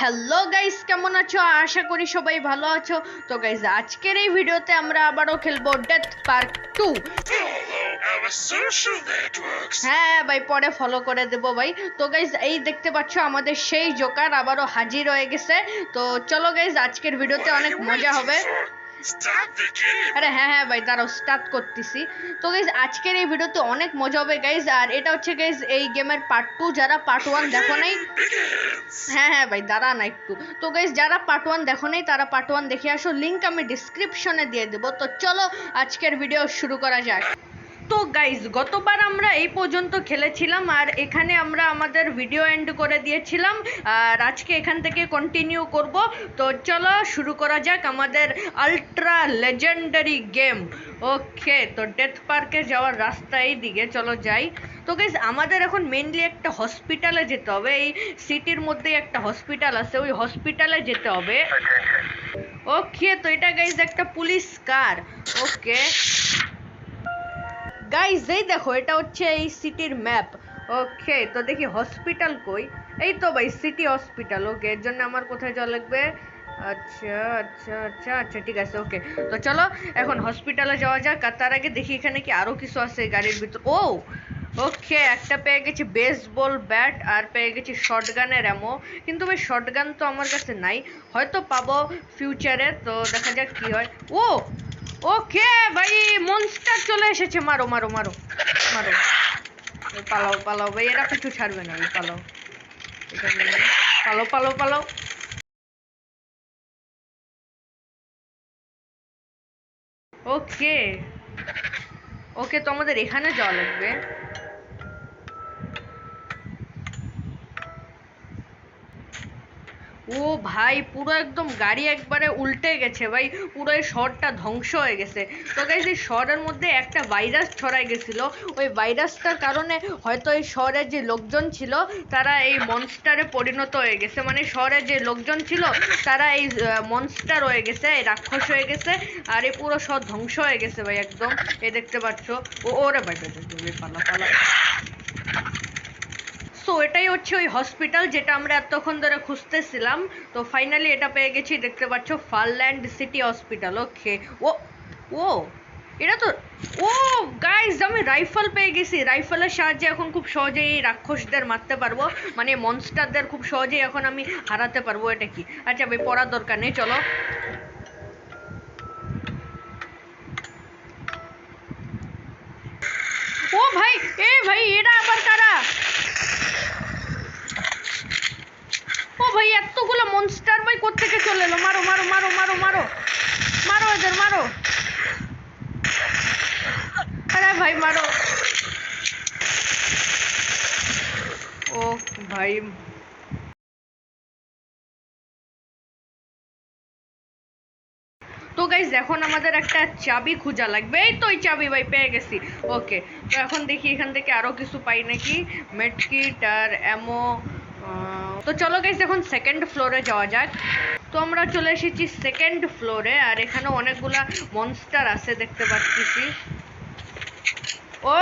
Hello guys, কেমন আছো? আশা করি সবাই ভালো আছো। তো গাইস, আজকের এই ভিডিওতে আমরা আবারও খেলবো ডেথ পার্ক 2। হ্যাঁ ভাই, পরে ফলো করে দেবো ভাই। তো গাইস, এই দেখতে পাচ্ছ আমাদের সেই জোকার আবারও হাজির হয়ে গেছে। তো চলো গাইস, আজকের ভিডিওতে অনেক মজা হবে। আরে হ্যাঁ ভাই, দাঁড়াও, স্টার্ট করতেছি। তো গাইস, আজকের এই ভিডিওতে অনেক মজা হবে গাইস। আর এটা হচ্ছে গাইস এই গেমের পার্ট 2। যারা পার্ট 1 দেখো নাই, হ্যাঁ ভাই দাঁড়া না একটু। তো গাইস, যারা পার্ট 1 দেখো নাই তারা পার্ট 1 দেখে আসো, লিংক আমি ডিসক্রিপশনে দিয়ে দেবো। তো চলো আজকের ভিডিও শুরু করা যাক। তো গাইস, গতবার আমরা এই পর্যন্ত খেলেছিলাম আর এখানে আমরা আমাদের ভিডিও এন্ড করে দিয়েছিলাম। আর আজকে এখান থেকে কন্টিনিউ করব। তো চলো শুরু করা যাক আমাদের আল্ট্রা লেজেন্ডারি গেম। ওকে, তো ডেথ পার্কে যাওয়ার রাস্তা এই দিকে, চলো যাই। তো গাইস, আমাদের এখন মেইনলি একটা হসপিটালে যেতে হবে। এই সিটির মধ্যে একটা হসপিটাল আছে, ওই হসপিটালে যেতে হবে। ওকে, তো এটা গাইস একটা পুলিশ কার। ওকে গাইজ, এই দেখো, এটা হচ্ছে এই সিটির ম্যাপ। ওকে, তো দেখি হসপিটাল কই। এই তো ভাই সিটি হসপিটাল। ওকে, এর জন্য আমার কোথায় যাওয়া লাগবে? আচ্ছা আচ্ছা আচ্ছা আচ্ছা, ঠিক আছে। ওকে, তো চলো এখন হসপিটালে যাওয়া যাক। আর তার আগে দেখি এখানে কি আরো কিছু আছে গাড়ির ভিতর। ও ওকে, একটা পেয়ে গেছি বেসবল ব্যাট আর পেয়ে গেছি শটগানের অ্যামো। কিন্তু ভাই শটগান তো আমার কাছে নাই, হয়তো পাবো ফিউচারে। তো দেখা যাক কি হয়। ও ওকে ভাই, মনস্টার চলে এসেছে। মারো মারো মারো মারো, পালাও পালাও ভাই, এরা পিছু ছাড়বে না ভাই, পালাও পালাও পালাও পালাও। ওকে ওকে, তো আমাদের এখানে যাওয়া লাগবে। ও ভাই, পুরো একদম গাড়ি একবারে উল্টে গেছে ভাই, পুরো এই শহরটা ধ্বংস হয়ে গেছে। তো গাইস, এই শহরের মধ্যে একটা ভাইরাস ছড়াই গেছিল। ওই ভাইরাসটার কারণে হয়তো এই শহরের যে লোকজন ছিল তারা এই মনস্টারে পরিণত হয়ে গেছে। মানে শহরের যে লোকজন ছিল তারা এই মনস্টার হয়ে গেছে, এই রাক্ষস হয়ে গেছে। আর এই পুরো শহর ধ্বংস হয়ে গেছে ভাই একদম। এই দেখতে পাচ্ছ। ওরে ভাই পালা পালা। সো এটাই হচ্ছে ওই হসপিটাল যেটা আমরা এতক্ষণ ধরে খুঁজতেছিলাম। তো ফাইনালি এটা পেয়ে গেছি, দেখতে পাচ্ছ, ফারল্যান্ড সিটি হসপিটাল। ওকে, ও ও এটা তো, ও গাইস, আমি রাইফেল পেয়ে গেছি। রাইফেলের সাহায্যে এখন খুব সহজেই এই রাক্ষসদের মারতে পারবো, মানে মনস্টারদের খুব সহজেই এখন আমি হারাতে পারবো। এটা কি? আচ্ছা ভাই, পড়ার দরকার নেই, চলো। ও ভাই, এ ভাই, এরা আবার কারা? ও ভাই, এতগুলো মনস্টার ভাই কোত্থেকে চলে এলো? মারো মারো মারো মারো মারো মারো, এদের মারো। আরে ভাই মারো। ও ভাই, তো গাইজ এখন আমাদের একটা চাবি খোঁজা লাগবে। এই তো, ওই চাবি ভাই পেয়ে গেছি। ওকে, তো এখন দেখি এখান থেকে আরো কিছু পাই নাকি, মেডকিট আর অ্যামো। তো চলো গাইজ, এখন সেকেন্ড ফ্লোরে যাওয়া যাক। তো আমরা চলে এসেছি সেকেন্ড ফ্লোরে, আর এখানে অনেকগুলা মনস্টার আছে দেখতে পাচ্ছি। ও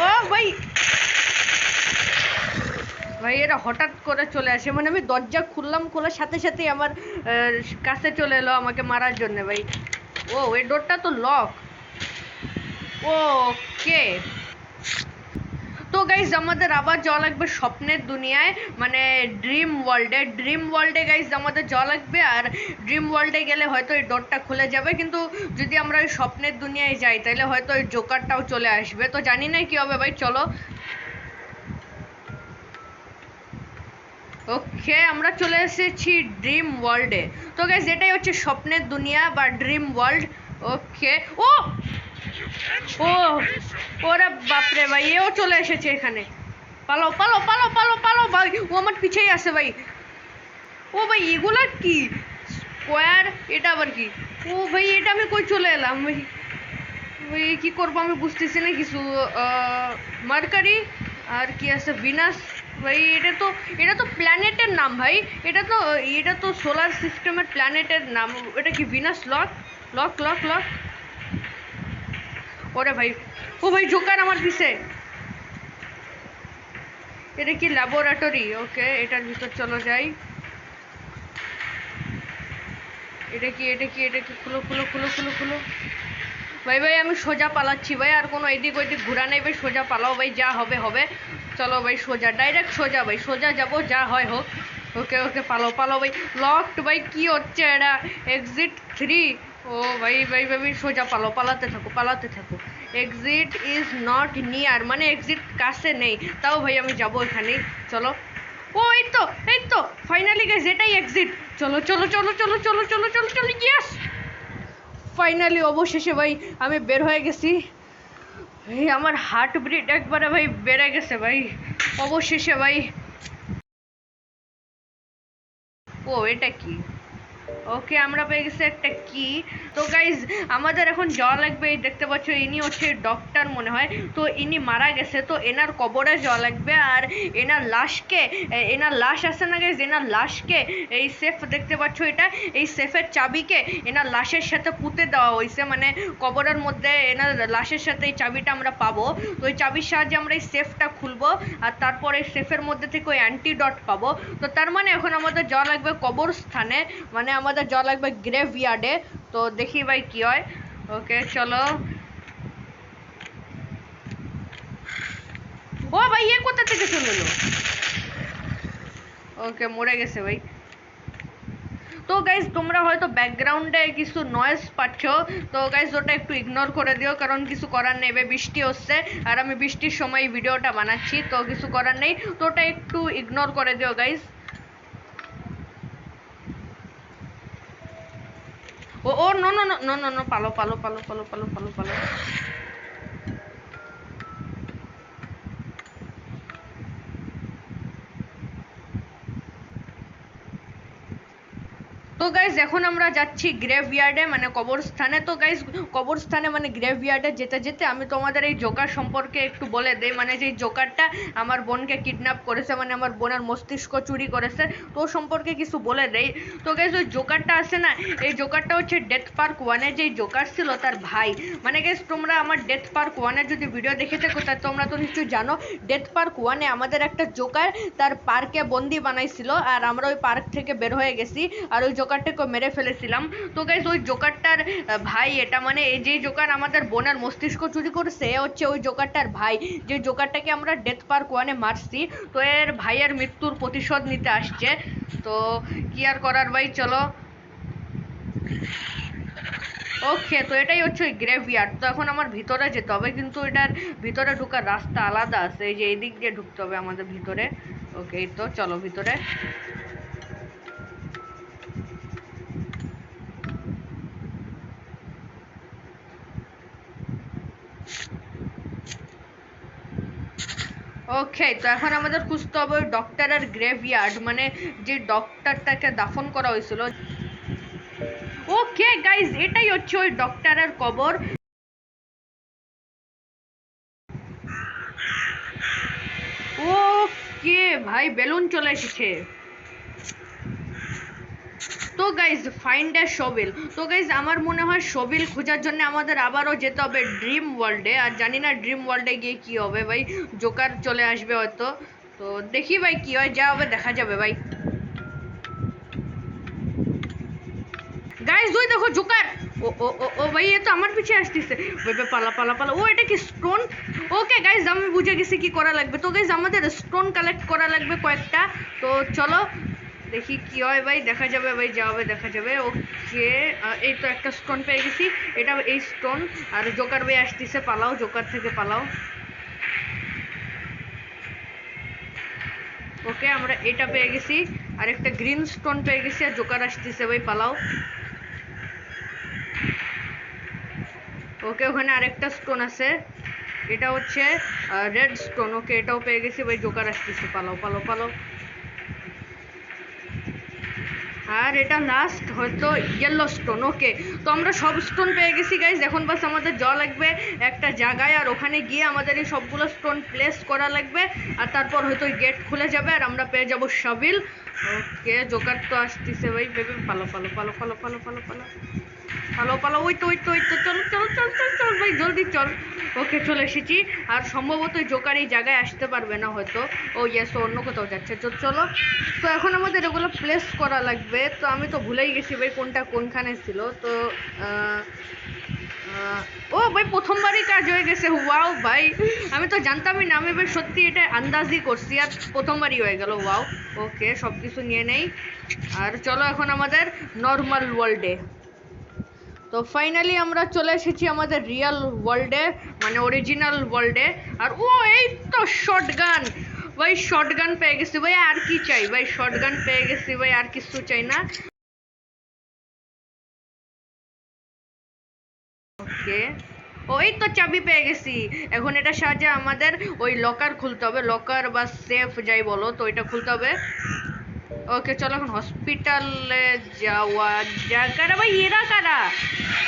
ও ভাই, ভাই এরা হঠাৎ করে চলে আসে, মানে আমি দরজা খুললাম, খোলার সাথে সাথেই আমার কাছে চলে এলো আমাকে মারার জন্য ভাই। ও, এই ডোরটা তো লক। ওকে, তো গাইজ আমাদের আবার যাওয়া লাগবে স্বপ্নের দুনিয়ায়, মানে ড্রিম ওয়ার্ল্ডে। ড্রিম ওয়ার্ল্ডে গাইজ আমাদের যাওয়া লাগবে। আর ড্রিম ওয়ার্ল্ডে গেলে হয়তো এই ডোরটা খুলে যাবে, কিন্তু যদি আমরা ওই স্বপ্নের দুনিয়ায় যাই তাহলে হয়তো ওই জোকারটাও চলে আসবে। তো জানি না কি হবে ভাই, চলো। ওকে, আমরা চলে এসেছি ড্রিম ওয়ার্ল্ডে। তো গাইস, এটাই হচ্ছে স্বপ্নের দুনিয়া বা ড্রিম ওয়ার্ল্ড। ওকে, ও ও ওরে বাপরে ভাই, এও চলে এসেছে এখানে। পালো পালো পালো পালো পালো ভাই, ও আমার পিছেই আছে ভাই। ও ভাই, এগুলা কি? স্কোয়ার, এটা আবার কি? ও ভাই, এটা আমি কই চলে এলাম ভাই? ভাই কি করবো আমি বুঝতেছি না কিছু। মার্কারি, আর কি আছে, ভিনাস। ভাই এটা তো প্ল্যানেটের নাম ভাই। এটা তো সোলার সিস্টেমের প্ল্যানেটের নাম। এটা কি Venus lock? Lock lock lock. ওরে ভাই, ও ভাই জোকার আমার পিছে। এটা কি ল্যাবরেটরি? ওকে, এটার ভিতর চলো যাই। এটা কি এটা কি এটা কি? খুলো খুলো খুলো খুলো খুলো। ভাই ভাই আমি সোজা পালাচ্ছি ভাই, আর কোনো এদিক ওইদিক ঘোরা নেই ভাই, সোজা পালাও ভাই, যা হবে হবে। চলো ভাই সোজা, ডাইরেক্ট সোজা ভাই, সোজা যাবো, যা হয় হোক। ওকে ওকে, পালাও পালাও ভাই। লকড ভাই, কি হচ্ছে এটা? এক্সিট 3। ও ভাই ভাই ভাই, সোজা পালাও, পালাতে থাকো পালাতে থাকো। এক্সিট ইজ নট নিয়ার, মানে এক্সিট কাছে নেই। তাও ভাই আমি যাবো এখানে, চলো। ও এই তো ফাইনালি গাইস, এটাই এক্সিট। চলো চলো চলো চলো চলো চলো চলো চলো, ইয়েস ফাইনালি, অবশেষে ভাই আমি বের হয়ে গেছি। ভাই আমার হার্ট বিট একবারে ভাই বেড়ে গেছে ভাই, অবশেষে ভাই। ও এটা কি? ওকে, আমরা পেয়ে গেছি একটা কি। তো গাইজ আমাদের এখন যাওয়া লাগবে, এই দেখতে পাচ্ছ ইনি হচ্ছে ডক্টর মনে হয়। তো ইনি মারা গেছে, তো এনার কবরে যাওয়া লাগবে। আর এনার লাশকে, এনার লাশ আছে না গাইজ, এনার লাশকে এই সেফ দেখতে পাচ্ছ, এটা এই সেফের চাবিকে এনার লাশের সাথে পুঁতে দেওয়া হয়েছে, মানে কবরের মধ্যে এনার লাশের সাথে এই চাবিটা আমরা পাবো। তো ওই চাবির সাহায্যে আমরা এই সেফটা খুলবো, আর তারপরে সেফের মধ্যে থেকে ওই অ্যান্টিডট পাবো। তো তার মানে এখন আমাদের যাওয়া লাগবে কবরস্থানে, মানে আমাদের যাওয়া লাগবে গ্রেভইয়ার্ডে। তো দেখি ভাই কি হয়। ওকে চলো। ও ভাই, এ কোথা থেকে চলে এলো? ওকে, মরে গেছে ভাই। তো গাইজ তোমরা হয়তো ব্যাকগ্রাউন্ডে কিছু নয়েজ পাচ্ছ, তো গাইজ ওটা একটু ইগনোর করে দিও, কারণ কিছু করার নেই ভাই, বৃষ্টি হচ্ছে আর আমি বৃষ্টির সময় ভিডিওটা বানাচ্ছি, তো কিছু করার নেই, তো ওটা একটু ইগনোর করে দিও guys. Oh oh no no no no no no, পালো পালো পালো পালো পালো পালো পালো। তো গাইজ এখন আমরা যাচ্ছি গ্রেভইয়ার্ডে, মানে কবরস্থানে। তো গাইজ কবরস্থানে মানে গ্রেভইয়ার্ডে যেতে যেতে আমি তোমাদের এই জোকার সম্পর্কে একটু বলে দেই, মানে যে জোকারটা আমার বোনকে কিডন্যাপ করেছে, মানে আমার বোনের মস্তিষ্ক চুরি করেছে, তো সম্পর্কে কিছু বলে দেই। তো গাইজ ওই জোকারটা আছে না, এই জোকারটা হচ্ছে ডেথ পার্ক 1-এ যেই জোকার ছিল তার ভাই। মানে গাইজ তোমরা আমার ডেথ পার্ক 1-এর যদি ভিডিও দেখে থাকো তা তোমরা তো নিশ্চয়ই জানো, ডেথ পার্ক 1-এ আমাদের একটা জোকার তার পার্কে বন্দি বানাইছিল, আর আমরা ওই পার্ক থেকে বের হয়ে গেছি, আর ওই জোকারটাকে মেরে ফেলেছিলাম। তো গাইজ ওই জোকারটার ভাই এটা, মানে এই যে জোকার আমাদের বোনের মস্তিষ্ক চুরি করেছে, এ হচ্ছে ওই জোকারটার ভাই, যে জোকারটাকে আমরা ডেথ পার্ক 1-এ মারছি। তো এর ভাইয়ের মৃত্যুর প্রতিশোধ নিতে আসছে। তো কি আর করার ভাই, চলো। ওকে, তো এটাই হচ্ছে ওই গ্রেভইয়ার্ড। তো এখন আমার ভিতরে যেতে হবে, কিন্তু এটার ভিতরে ঢোকার রাস্তা আলাদা আছে, এই যে এই দিক দিয়ে ঢুকতে হবে আমাদের ভিতরে। ওকে, তো চলো ভিতরে। ওকে, তো এখন আমাদের খুঁজতে হবে ওই ডক্টরের গ্রেভইয়ার্ড, মানে যে ডক্টরটাকে দাফন করা হয়েছিল। ওকে গাইজ, এটাই হচ্ছে ওই ডক্টরের কবর। ওকে ভাই, বেলুন চলে এসেছে। তো গাইজ ফাইন্ড এ শোভেল। তো গাইজ আমার মনে হয় শোভেল খোঁজার জন্য আমাদের আবারও যেতে হবে ড্রিম ওয়ার্ল্ডে, আর জানি না ড্রিম ওয়ার্ল্ডে গিয়ে কি হবে ভাই, জোকার চলে আসবে হয়তো। তো দেখি ভাই কি হয়, যা হবে দেখা যাবে ভাই। গাইজ ওই দেখো জোকার। ও ও ও ও ভাই, এ তো আমার পিছে আসতেছে ভাই ভাই, পালা পালা পালা। ও এটা কি স্টোন? ওকে গাইজ আমি বুঝে গেছি কি করা লাগবে। তো গাইজ আমাদের স্টোন কালেক্ট করা লাগবে কয়েকটা। তো চলো দেখি কি হয় ভাই, দেখা যাবে ভাই, যা হবে দেখা যাবে। ওকে, এই তো একটা স্টোন পেয়ে গেছি, এটা এই স্টোন। আর জোকার ভাই আসতেছে, পালাও, জোকার থেকে পালাও। ওকে, আমরা এটা পেয়ে গেছি, আর একটা গ্রিন স্টোন পেয়ে গেছি, আর জোকার আসতেছে ভাই, পালাও। ওকে, ওখানে আরেকটা স্টোন আছে, এটা হচ্ছে রেড স্টোন। ওকে, এটাও পেয়ে গেছি ভাই, জোকার আসতেছে, পালাও পালাও পালাও। আর এটা লাস্ট হয়তো ইয়েলো স্টোন। ওকে, তো আমরা সব স্টোন পেয়ে গেছি গাইজ, এখন বাস আমাদের যাওয়া লাগবে একটা জায়গায়, আর ওখানে গিয়ে আমাদের এই সবগুলো স্টোন প্লেস করা লাগবে, আর তারপর হয়তো গেট খুলে যাবে আর আমরা পেয়ে যাবো শাবিল। ওকে, জোকার তো আসতেছে ভাই, ভেবে পালো পালো পালো পালো পালো পালো পালো। পালো পালো, ওই তো চল চল চল চল চল ভাই, জলদি চল। ওকে চলে এসেছি। আর সম্ভবত জোকার এই জায়গায় আসতে পারবে না হয়তো। ও ইয়েস, অন্য কোথাও যাচ্ছে। চলো। তো এখন আমাদের এগুলো প্লেস করা লাগবে। তো আমি তো ভুলেই গেছি ভাই কোনটা কোনখানে ছিল। তো ও ভাই, প্রথমবারই কাজ হয়ে গেছে। ওয়াও ভাই, আমি তো জানতামই না। আমি ভাই সত্যি এটা আন্দাজই করছি, আর প্রথমবারই হয়ে গেল। ওয়াও। ওকে, সব কিছু নিয়ে নেই। আর চলো এখন আমাদের নর্মাল ওয়ার্ল্ডে। তো ফাইনালি আমরা চলে এসেছি আমাদের রিয়েল ওয়ার্ল্ডে, মানে অরিজিনাল ওয়ার্ল্ডে। আর ও, এই তো শটগান ভাই, শটগান পেয়ে গেছি ভাই। আর কি চাই ভাই, শটগান পেয়ে গেছি ভাই, আর কিছু চাই না। ওকে, ওই তো চাবি পেয়ে গেছি। এখন এটা সাহায্যে আমাদের ওই লকার খুলতে হবে, লকার বা সেফ যাই বলো, তো এটা খুলতে হবে। ওকে চলো এখন হসপিটালে যাওয়া যাক। কারা ভাই, এরা কারা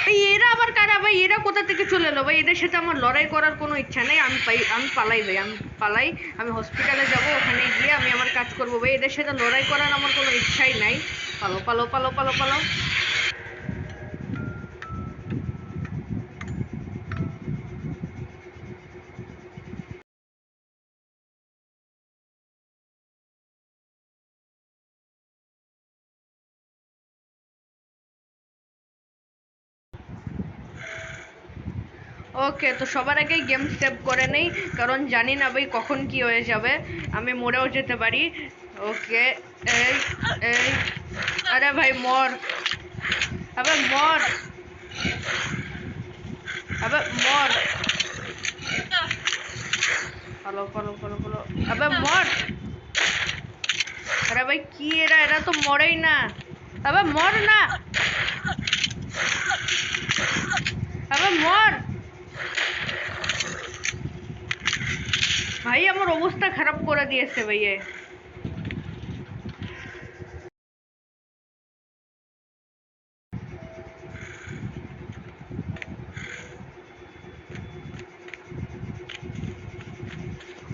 ভাই, এরা আবার কারা ভাই, এরা কোথা থেকে চলে এলো ভাই? এদের সাথে আমার লড়াই করার কোনো ইচ্ছা নেই। আমি পালাই ভাই, আমি পালাই। আমি হসপিটালে যাব, ওখানে গিয়ে আমি আমার কাজ করবো ভাই। এদের সাথে লড়াই করার আমার কোনো ইচ্ছাই নাই। পালো পালো পালো পালো পালো। ওকে, তো সবার আগে গেম সেভ করে নেই, কারণ জানি না ভাই কখন কি হয়ে যাবে, আমি মরেও যেতে পারি। ওকে, এই এই, আরে ভাই মর, আবে মর, আবে মর। ফলো ফলো ফলো ফলো, আবে মর। আরে ভাই কি, এরা এরা তো মরেই না। আবে মর না, আবে মর। ভাই আমার অবস্থা খারাপ করে দিয়েছে ভাই এ।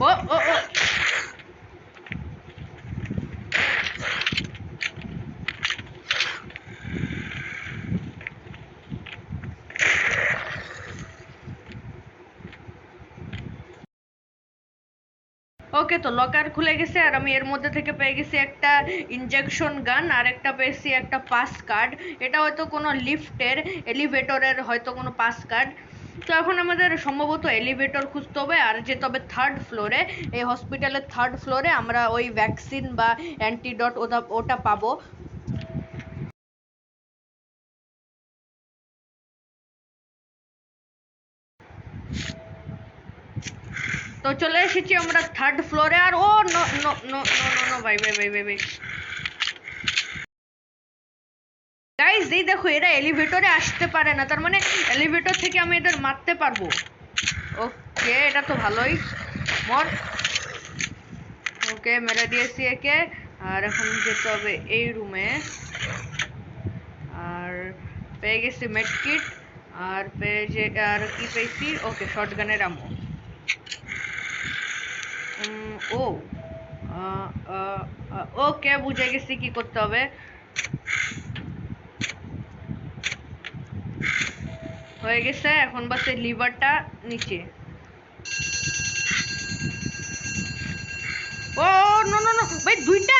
ও ও ও, ওকে, তো লকার খুলে গেছে। আর আমি এর মধ্যে থেকে পেয়ে গেছি একটা ইনজেকশন গান, আর একটা পেয়েছি একটা পাস কার্ড। এটা হয়তো কোনো লিফটের, এলিভেটরের হয়তো কোনো পাস কার্ড। তো এখন আমাদের সম্ভবত এলিভেটর খুঁজতে হবে আর যেতে হবে থার্ড ফ্লোরে। এই হসপিটালের থার্ড ফ্লোরে আমরা ওই ভ্যাকসিন বা অ্যান্টিডট ওটা ওটা পাবো। তো চলে এসেছি আমরা থার্ড ফ্লোরে। আর oh no no no no no no ভাই ভাই ভাই ভাই ভাই, গাইস এই দেখো, এরা এলিভেটরে আসতে পারে না, তার মানে এলিভেটর থেকে আমি এদের মারতে পারবো। ওকে, এটা তো ভালোই। মর। ওকে, মেরে দিয়েছি একে। আর এখন যেতে হবে এই রুমে। আর পেয়ে গেছি মেডকিট। আর আর কি পেয়েছি, ওকে শটগানের আমো। ও, ওকে বুঝে গেছি কি করতে হবে। হয়ে গেছে, এখন বাস এই লিভারটা নিচে। ও নো নো নো ভাই, দুইটা।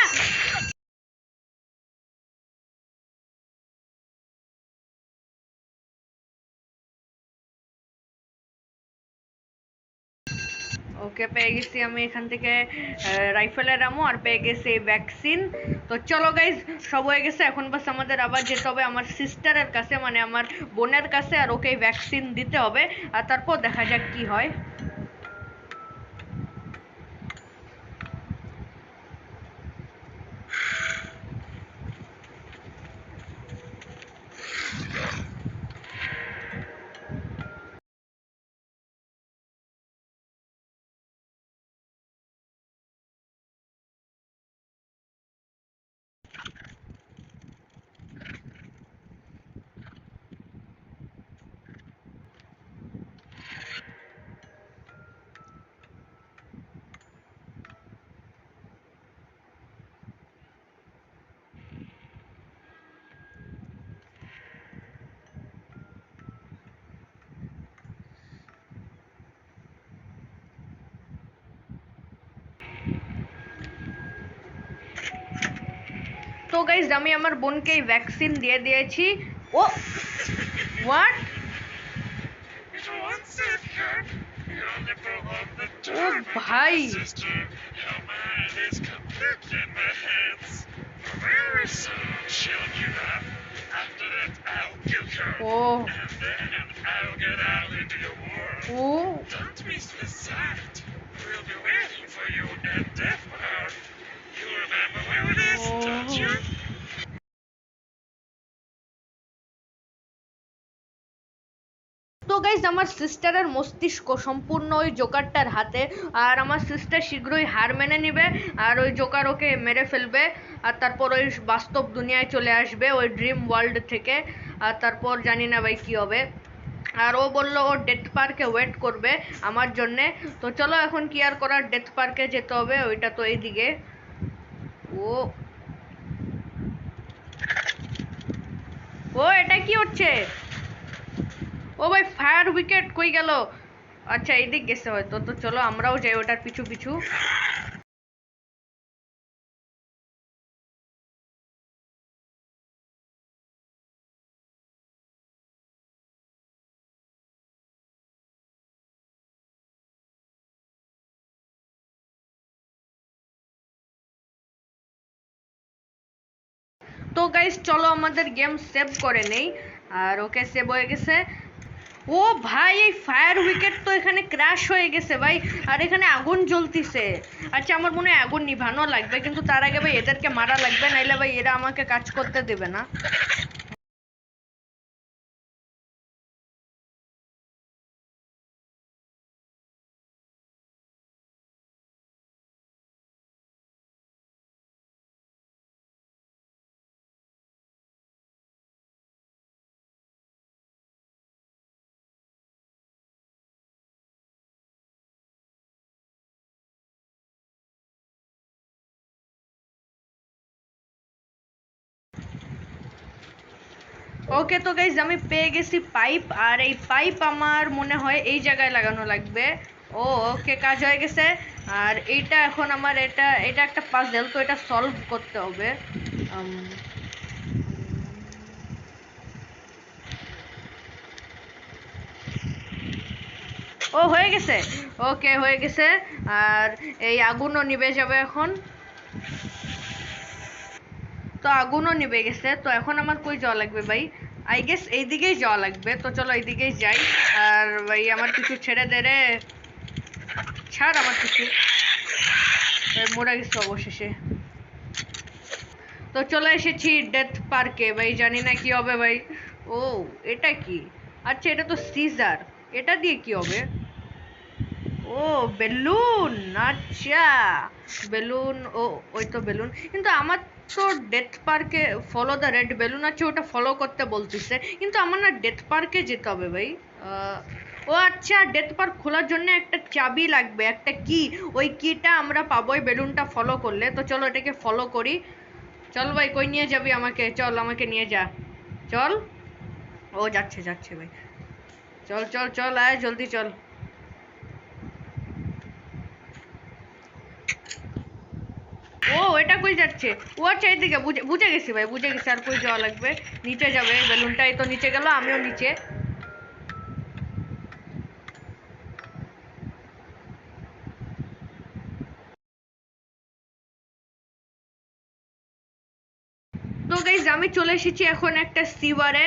ওকে, পেয়ে গেছি আমি এখান থেকে রাইফেলের আমো, আর পেয়ে গেছি ভ্যাকসিন। তো চলো গাইজ, সব হয়ে গেছে। এখন বাস আমাদের আবার যেতে হবে আমার সিস্টারের কাছে, মানে আমার বোনের কাছে, আর ওকে ভ্যাকসিন দিতে হবে। আর তারপর দেখা যাক কি হয়। তো গাইজ আমি আমার বোনকে ভ্যাকসিন দিয়ে দিয়েছি। ও হোয়াট, ও ভাই, ও ও তো গাইজ আমার সিস্টারের মস্তিষ্ক সম্পূর্ণ ওই জোকারটার হাতে, আর আমার সিস্টার শীঘ্রই হার মেনে নিবে আর ওই জোকার ওকে মেরে ফেলবে, আর তারপর ওই বাস্তব দুনিয়ায় চলে আসবে ওই ড্রিম ওয়ার্ল্ড থেকে, আর তারপর জানি না ভাই কি হবে। আর ও বললো ও ডেথ পার্কে ওয়েট করবে আমার জন্যে। তো চলো এখন কি আর করার, ডেথ পার্কে যেতে হবে, ওইটা তো এইদিকে। ও ও এটা কি হচ্ছে? ও ভাই ফায়ার উইকেট কই গেল? আচ্ছা এইদিক গেছে হয়তো, তো চলো আমরাও যাই ওটার পিছু পিছু। তো গাইস চলো আমাদের গেম সেভ করে নেই। আর ওকে সেভ হয়ে গেছে। ও ভাই এই ফায়ার উইকেট তো এখানে ক্র্যাশ হয়ে গেছে ভাই, আর এখানে আগুন জ্বলতিছে। আচ্ছা আমার মনে হয় আগুন নিভানো লাগবে, কিন্তু তার আগে ভাই এদেরকে মারা লাগবে, নাইলে ভাই এরা আমাকে কাজ করতে দেবে না। ওকে তো গাইজ আমি পেয়ে গেছি পাইপ, আর এই পাইপ আমার মনে হয় এই জায়গায় লাগানো লাগবে। ও ওকে কাজ হয়ে গেছে। আর এইটা এখন আমার এটা এটা একটা পাজেল, তো এটা সলভ করতে হবে। উম, ও হয়ে গেছে, ওকে হয়ে গেছে। আর এই আগুনও নিভে যাবে এখন। তো আগুনও নিভে গেছে, তো এখন আমার কই যাওয়া লাগবে ভাই? আই গেস এইদিকেই যাওয়া লাগবে, তো চলো এইদিকেই যাই। আর ভাই আমার কিছু ছেড়ে দে রে, ছাড় আমার কিছু। মরে গেছে অবশেষে। তো চলে এসেছি ডেথ পার্কে ভাই, জানি না কি হবে ভাই। ও এটা কি? আচ্ছা এটা তো সিজার, এটা দিয়ে কি হবে? ও বেলুন, আচ্ছা বেলুন। ও ওই তো বেলুন, কিন্তু আমার তো ডেথ পার্কে ফলো দ্য রেড বেলুন আছে, ওটা ফলো করতে বলতেছে, কিন্তু আমার না ডেথ পার্কে যেতে হবে ভাই। আহ, ও আচ্ছা ডেথ পার্ক খোলার জন্য একটা চাবি লাগবে, একটা কি, ওই কিটা আমরা পাবো ওই বেলুনটা ফলো করলে। তো চলো এটাকে ফলো করি। চল ভাই কই নিয়ে যাবি আমাকে, চল আমাকে নিয়ে যা, চল। ও যাচ্ছে যাচ্ছে ভাই, চল চল চল আয় জলদি চল। ও এটা কই যাচ্ছে? ও আচ্ছা এইদিকে, বুঝে বুঝে গেছি ভাই, বুঝে গেছি। আর কই যাওয়া লাগবে? নিচে যাবে, বেলুনটা এই তো নিচে গেল, আমিও নিচে। তো গাইজ আমি চলে এসেছি এখন একটা সিওয়ারে।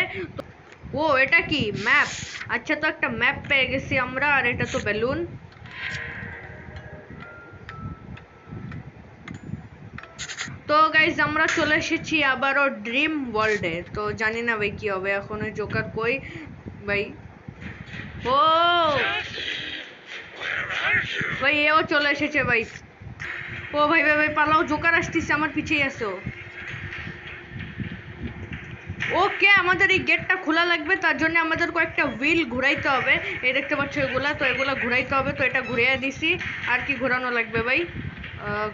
ও এটা কি ম্যাপ? আচ্ছা তো একটা ম্যাপ পেয়ে গেছি আমরা, আর এটা তো বেলুন। তো গাইজ আমরা চলে এসেছি আবারও ড্রিম ওয়ার্ল্ডে। তো জানি না ভাই কি হবে এখন, ওই জোকার কই ভাই? ও ভাই এও চলে এসেছে ভাই। ও ভাই ভাই ভাই পালাও, জোকার আসতেছে আমার পিছেই আসো। ওকে আমাদের এই গেটটা খোলা লাগবে, তার জন্য আমাদের কয়েকটা হুইল ঘুরাইতে হবে। এই দেখতে পাচ্ছ এগুলা, তো এগুলা ঘুরাইতে হবে, তো এটা ঘুরিয়ে দিছি। আর কি ঘোরানো লাগবে ভাই?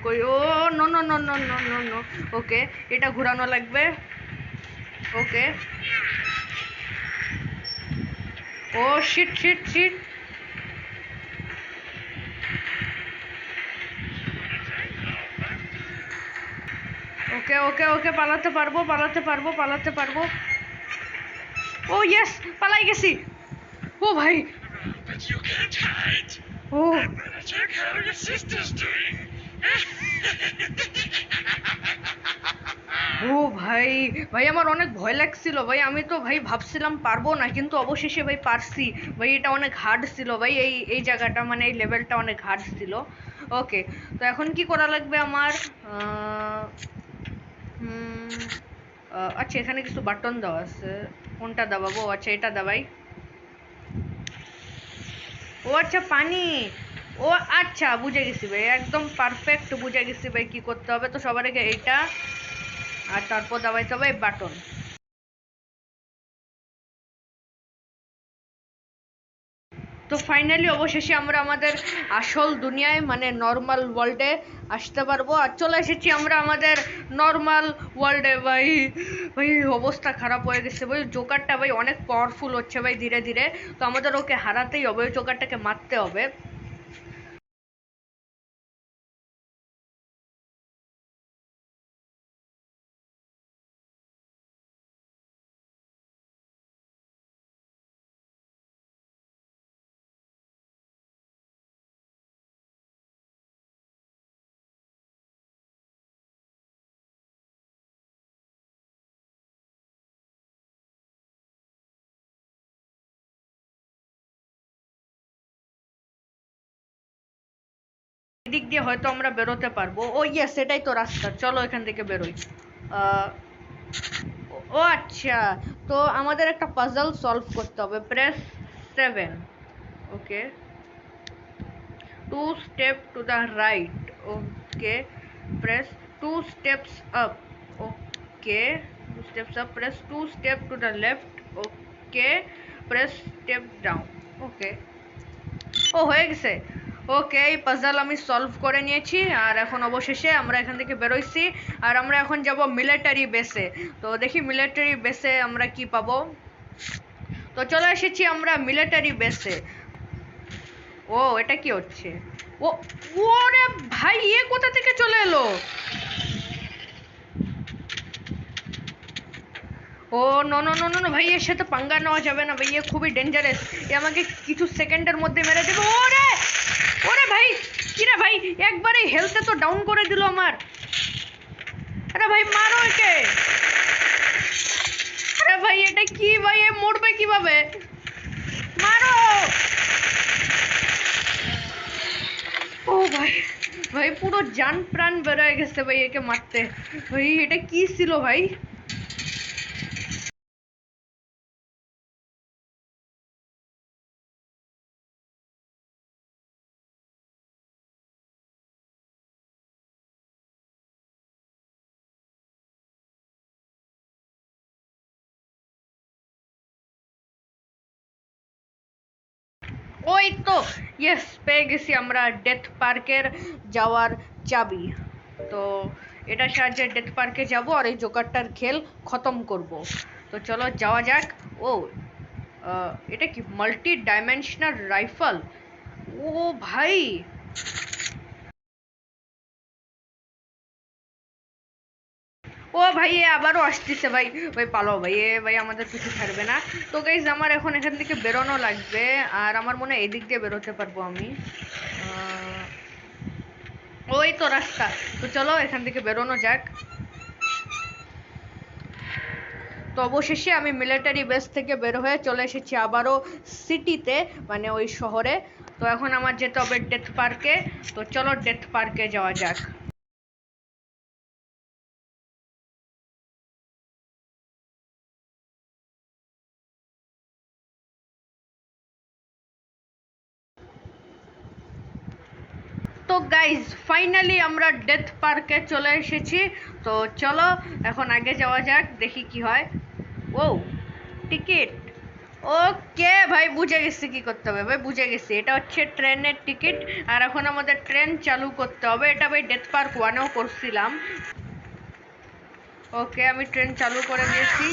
কই, oh no no no no no no no. Okay এটা ঘোরানো লাগবে। Okay, oh shit shit shit. Okay okay okay, পালাতে পারবো পালাতে পারবো পালাতে পারবো। ও ইয়েস, পালাই গেছি। ও ভাই, ও ও ভাই, ভাই আমার অনেক ভয় লাগছিল ভাই, আমি তো ভাই ভাবছিলাম পারবো না, কিন্তু অবশেষে ভাই পারছি। ভাই এটা অনেক হার্ড ছিল ভাই, এই এই জায়গাটা মানে এই লেভেলটা অনেক হার্ড ছিল। ওকে, তো এখন কি করা লাগবে আমার? হুম, আচ্ছা এখানে কিছু বাটন দেওয়া আছে, কোনটা দাবাবো? আচ্ছা এটা দাবাই। ও আচ্ছা পানি, ও আচ্ছা বুঝে গেছি ভাই, একদম পারফেক্ট বুঝে গেছি ভাই কি করতে হবে। তো সবার আগে এইটা, আর তারপর দাবাইতে হবে বাটন। তো ফাইনালি অবশেষে আমরা আমাদের আসল দুনিয়ায় মানে নর্মাল ওয়ার্ল্ডে আসতে পারবো, আর চলে এসেছি আমরা আমাদের নর্মাল ওয়ার্ল্ডে। ভাই ভাই অবস্থা খারাপ হয়ে গেছে ভাই, জোকারটা ভাই অনেক পাওয়ারফুল হচ্ছে ভাই ধীরে ধীরে। তো আমাদের ওকে হারাতেই হবে, ওই জোকারটাকে মারতে হবে। এদিক দিয়ে হয়তো আমরা বেরোতে পারবো। ও ইয়েস, সেটাই তো রাস্তা, চলো এখান থেকে বেরোই। আহ, ও আচ্ছা, তো আমাদের একটা পাজল সলভ করতে হবে। Press 7। Okay, two step to the right. Okay, press two steps up. Okay, two steps up, press two step to the left. Okay, press step down. Okay, ও হয়ে গেছে। ওকে, এই পাজল আমি সলভ করে নিয়েছি, আর এখন অবশেষে আমরা এখান থেকে বেরোইছি। আর আমরা এখন যাব মিলিটারি বেসে। তো দেখি মিলিটারি বেসে আমরা কি পাবো। তো চলে এসেছি আমরা মিলিটারি বেসে। ও এটা কি হচ্ছে? ও, ওরে ভাই, এ কোথা থেকে চলে এলো? Oh no no no no no ভাই, এর সাথে পাঙ্গা নেওয়া যাবে না ভাই, এ খুবই ডেঞ্জারাস। এ আমাকে কিছু সেকেন্ডের মধ্যে মেরে দেবে। ওরে ওরে ভাই, কি রে ভাই, একবারে হেলথে তো ডাউন করে দিল আমার। আরে ভাই মারো একে। আরে ভাই এটা কি ভাই, এ মরবে কিভাবে? মারো। ও ভাই, ভাই পুরো জান প্রাণ বেরোয় গেছে ভাই একে মারতে। ভাই এটা কি ছিল ভাই? ওই তো, ইয়েস, পেয়ে গেছি আমরা ডেথ পার্কের যাওয়ার চাবি। তো এটার সাহায্যে ডেথ পার্কে যাব আর এই জোকারটার খেল খতম করব। তো চলো যাওয়া যাক। ও এটা কি মাল্টি ডাইমেনশনাল রাইফেল? ও ভাই, ও ভাই এ আবারও আসতেছে ভাই। ভাই পালাও ভাই, এ ভাই আমাদের কিছু ছাড়বে না। তো গাইজ আমার এখন এখান থেকে বেরোনো লাগবে, আর আমার মনে হয় এদিক দিয়ে বেরোতে পারবো আমি। ওই তো রাস্তা। তো চলো এখান থেকে বেরোনো যাক। তো অবশেষে আমি মিলিটারি বেস থেকে বের হয়ে চলে এসেছি আবারও সিটিতে, মানে ওই শহরে। তো এখন আমার যেতে হবে ডেথ পার্কে। তো চলো ডেথ পার্কে যাওয়া যাক। তো গাইজ ফাইনালি আমরা ডেথ পার্কে চলে এসেছি। তো চলো এখন আগে যাওয়া যাক, দেখি কি হয়। ও টিকিট। ওকে ভাই, বুঝে গেছি কি করতে হবে ভাই, বুঝে গেছি, এটা হচ্ছে ট্রেনের টিকিট। আর এখন আমাদের ট্রেন চালু করতে হবে, এটা ভাই ডেথ পার্ক ওয়ানেও করছিলাম। ওকে, আমি ট্রেন চালু করে দিয়েছি।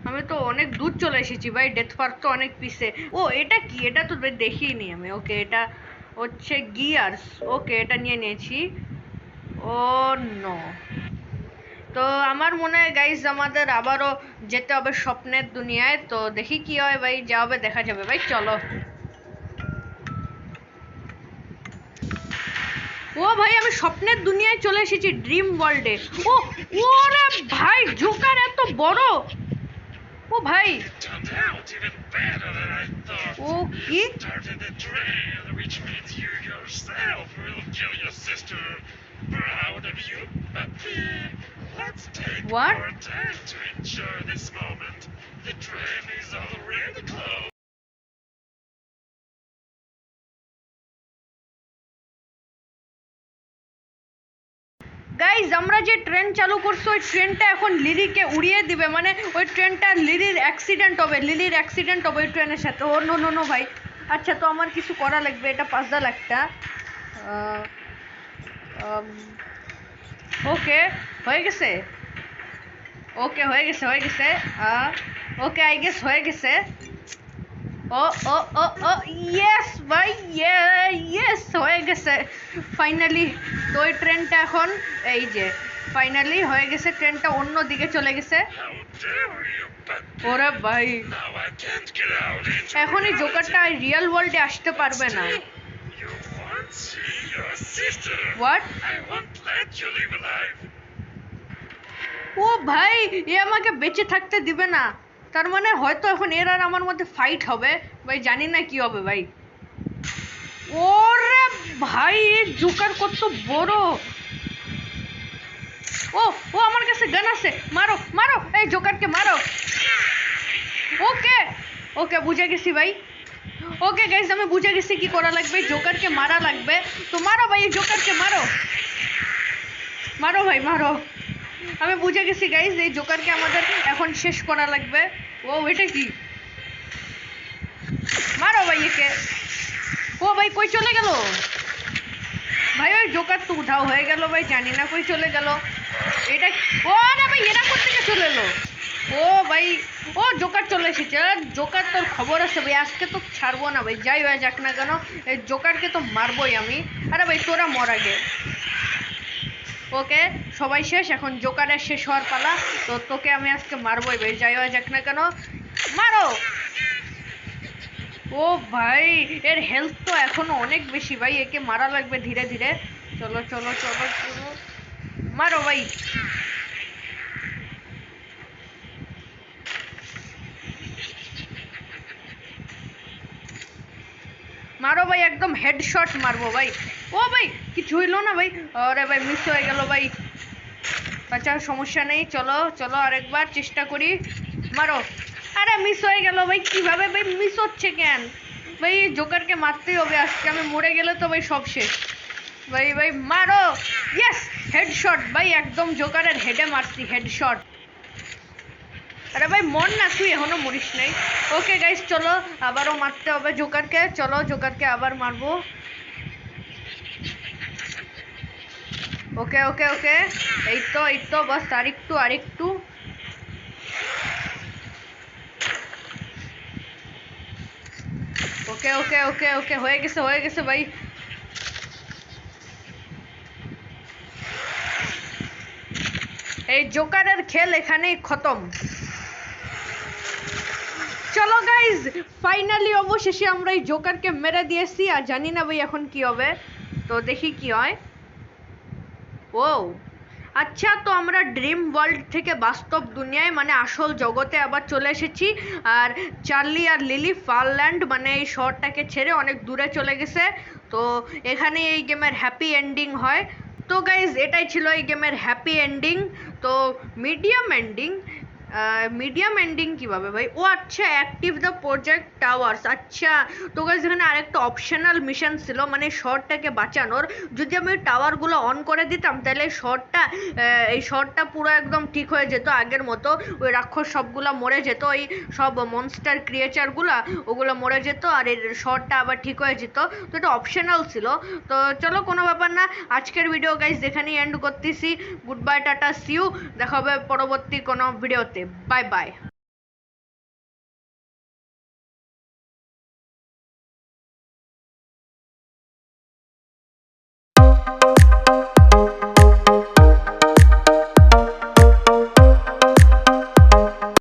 আমি তো অনেক দূর চলে এসেছি ভাই, ডেথ পার্ক তো অনেক পিছে। ও এটা কি, এটা তো দেখিনি আমি। ওকে এটা হচ্ছে গিয়ার্স, ওকে এটা নিয়ে নিয়েছি। ও নো, তো আমার মনে হয় গাইজ আমাদের আবারও যেতে হবে স্বপ্নের দুনিয়ায়। তো দেখি কি হয় ভাই, যা হবে দেখা যাবে ভাই, চলো। ও ভাই আমি স্বপ্নের দুনিয়ায় চলে এসেছি, ড্রিম ওয়ার্ল্ডে। ও ওরে ভাই জোকার এত বড়, ও ভাই ও কি হোয়াট? গাইজ আমরা যে ট্রেন চালু করছি ওই ট্রেনটা এখন লিলিকে উড়িয়ে দিবে, মানে ওই ট্রেনটা লিলির অ্যাক্সিডেন্ট হবে, লিলির অ্যাক্সিডেন্ট হবে ওই ট্রেনের সাথে। ও নো নো নো ভাই। আচ্ছা তো আমার কিছু করা লাগবে, এটা 5,000 একটা। ওকে হয়ে গেছে, ওকে হয়ে গেছে হয়ে গেছে। ওকে আই গেস হয়ে গেছে। ও ও ও ও ইয়েস ভাই, ইয়েস হয়ে গেছে ফাইনালি। তো ওই ট্রেনটা এখন এই যে ফাইনালি হয়ে গেছে, ট্রেনটা অন্য দিকে চলে গেছে। ওরে ভাই এখন এই জোকারটা রিয়েল ওয়ার্ল্ডে আসতে পারবে না। হোয়াট? ও ভাই এ আমাকে বেঁচে থাকতে দিবে না, তার মানে হয়তো এখন এর আর আমার মধ্যে ফাইট হবে ভাই, জানি না কি হবে ভাই। ওরে ভাই জোকার কত বড়। ও ও আমার কাছে গান আছে, মারো মারো এই জোকারকে মারো। ওকে ওকে বুঝে গেছি ভাই। ওকে গাইস আমি বুঝে গেছি কি করা লাগবে, জোকারকে মারা লাগবে। তো মারো ভাই এই জোকারকে মারো, মারো ভাই মারো। আমি বুঝে গেছি গাইস, এই জোকারকে আমাদের এখন শেষ করা লাগবে। ও এটা কি, মারো ভাই একে। ও ভাই কই চলে গেল ভাই, ওই জোকার তো উধাও হয়ে গেল ভাই, জানি না কই চলে গেল এটা। ও না ভাই এরা কোথেকে চলে এলো? ও ভাই ও জোকার চলে এসেছে, জোকার তোর খবর আছে ভাই, আজকে তো ছাড়বো না ভাই, যাই হয়ে যাক না কেন এই জোকারকে তো মারবোই আমি। আরে ভাই তোরা মর আগে। ওকে সবাই শেষ, এখন জোকারের শেষ হওয়ার পালা। তো তোকে আমি আজকে মারবোই ভাই, যাই হয়ে যাক না কেন, মারো। ও ভাই এর হেলথ তো এখনো অনেক বেশি ভাই, একে মারা লাগবে ধীরে ধীরে। চলো চলো চলো চলো মারো ভাই। মারো ভাই একদম হেডশট মারবো ভাই। ও ভাই কিছু হইলো না ভাই, আরে ভাই মিস হয়ে গেল ভাই। আচ্ছা সমস্যা নেই, চলো চলো আরেকবার চেষ্টা করি, মারো। আরে মিস হয়ে গেল ভাই, কিভাবে ভাই মিস হচ্ছে কেন ভাই? জোকারকে মারতেই হবে আজকে, আমি মরে গেলে তো ভাই সব শেষ ভাই। ভাই মারো, ইয়েস হেডশট ভাই, একদম জোকারের হেডে মারছি, হেডশট। আরে ভাই মর না, তুই এখনো মরিস নাই। ওকে গাইস চলো আবারও মারতে হবে জোকারকে, চলো জোকারকে আবার মারবো। ওকে ওকে ওকে এই তো বাস আরেকটু আরেকটু। ওকে ওকে ওকে ওকে হয়ে গেছে ভাই। এই জোকারের খেল এখানেই খতম। চলো গাইজ ফাইনালি অবশেষে আমরা এই জোকারকে মেরে দিয়েছি, আর জানি না ভাই এখন কি হবে, তো দেখি কি হয়। ও আচ্ছা তো আমরা ড্রিম ওয়ার্ল্ড থেকে বাস্তব দুনিয়ায় মানে আসল জগতে আবার চলে এসেছি, আর চার্লি আর লিলি ফারল্যান্ড মানে এই শহরটাকে ছেড়ে অনেক দূরে চলে গেছে। তো এখানে এই গেমের হ্যাপি এন্ডিং হয়। তো গাইজ এটাই ছিল এই গেমের হ্যাপি এন্ডিং। তো মিডিয়াম এন্ডিং কিভাবে ভাই? ও আচ্ছা অ্যাক্টিভ দ্য প্রজেক্ট টাওয়ার্স। আচ্ছা তো গাইজ এখানে আরেকটা অপশনাল মিশন ছিল মানে শহরটাকে বাঁচানোর। যদি আমি ওই টাওয়ারগুলো অন করে দিতাম তাহলে এই শহরটা পুরো একদম ঠিক হয়ে যেত আগের মতো, ওই রাক্ষস সবগুলো মরে যেত, ওই সব মনস্টার ক্রিয়েচারগুলো ওগুলো মরে যেত, আর এই শহরটা আবার ঠিক হয়ে যেত। তো এটা অপশনাল ছিল। তো চলো কোনো ব্যাপার না, আজকের ভিডিও গাইজ এখানেই এন্ড করতেছি। গুড বাই, টাটা, সিউ, দেখা হবে পরবর্তী কোনো ভিডিওতে। Bye bye.